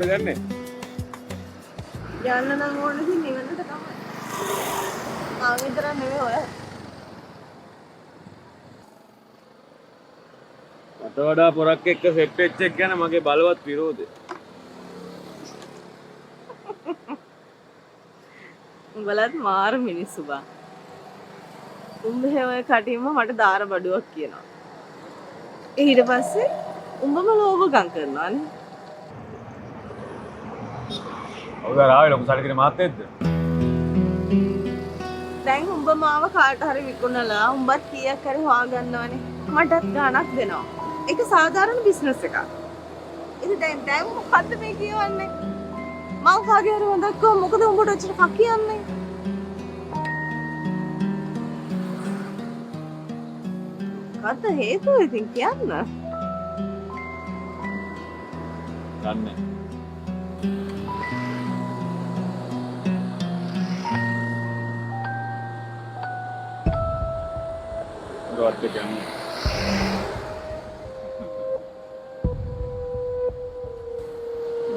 කොහෙද ගන්නෙ? යන්න නම් ඕනේ ඉතින් නිවනට තමයි. මම විතර නෙවෙයි ඔය. මට වඩා පොරක් එක්ක සෙට් වෙච්ච එක ගැන මගේ බලවත් විරෝධය. උඹලත් මාර මිනිස්සු බං. උඹේ ඔය කටින්ම මට දාර බඩුවක් කියනවා. ඊට පස්සේ උඹම ලෝභකම් කරනවානේ. ඔව් ආවේ ලොකු සල්ලිකේ මාත්තේද්ද? දැන් උඹ මාව කාට හරි විකුණලා උඹත් කීයක් හරි හොයාගන්නවනේ. මටත් ගාණක් දෙනවා. ඒක සාධාරණ බිස්නස් එකක්. ඉතින් දැන් මොකද්ද මේ කියවන්නේ? මං කාගේ හරි හොඳක් කො මොකද උඹට ඔච්චර කක් කියන්නේ? කත හේතුව ඉතින් කියන්න. දන්නේ. ගොඩක් කියන්නේ.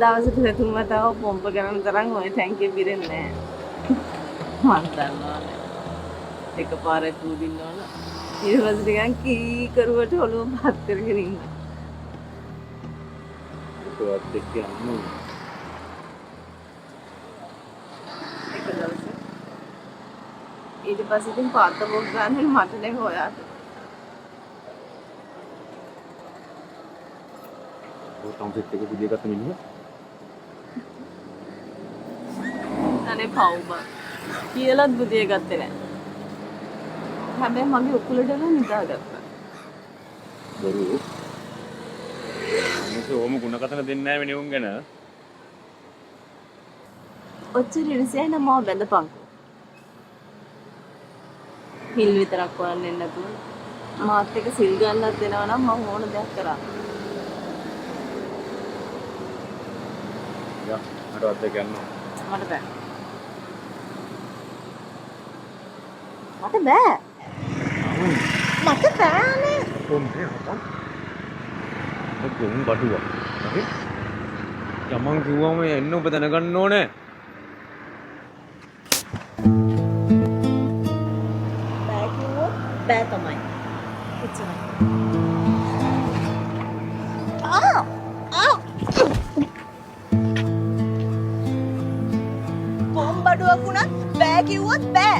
දවසට දෙතුන් වතාව පොම්ප කරන තරම් ඔය ටැංකිය පිරෙන්නේ නැහැ. මන් දන්නවනේ. එකපාරක් දුදින්න ඕන. ඊට පස්සේ නිකන් කී කරුවට ඔළුව පත් කරගෙන ඉන්න. ගොඩක් කියන්නේ. එක දවසක්. ඊට පස්සේ ඉතින් පාත්ත බොක් ගන්න මට නේ හොයාට. ඔය ටම්පෙට් එක විදිය ගත්ත මිනිහ. අනේ පව්බ. කියලාත් බුදිය ගත්තේ නැහැ. හැබැයි මගේ උකුලටම නිදාගත්තා. බරු. මොකද ඕම ಗುಣ කතන දෙන්නේ නැහැ මේ නෙවුන් ගැන. ඔච්චර ඉරිසියයි නම් මාව බැඳපන්කෝ. හිල් විතරක් වරන්නේ නැතුව මාත් එක්ක සිල් ගන්නත් දෙනවා නම් මම ඕන දෙයක් කරා. යා මටවත් දෙක යන්න. මට බෑ. මට බෑ. මට බෑනේ. කොම්බේ හපන්. ඔක්කොම බඩුවා. හරි? යමන් කිව්වම එන්න ඔබ දැනගන්න ඕනේ. බෑ කිව්වොත් බෑ තමයි. එච්චරයි. බොම්බඩුවක් වුණත් බෑ කිව්වොත් බෑ.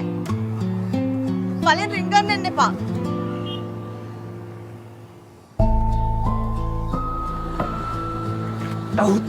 කලින් රින් ගන්න එන්න එපා. අවුත්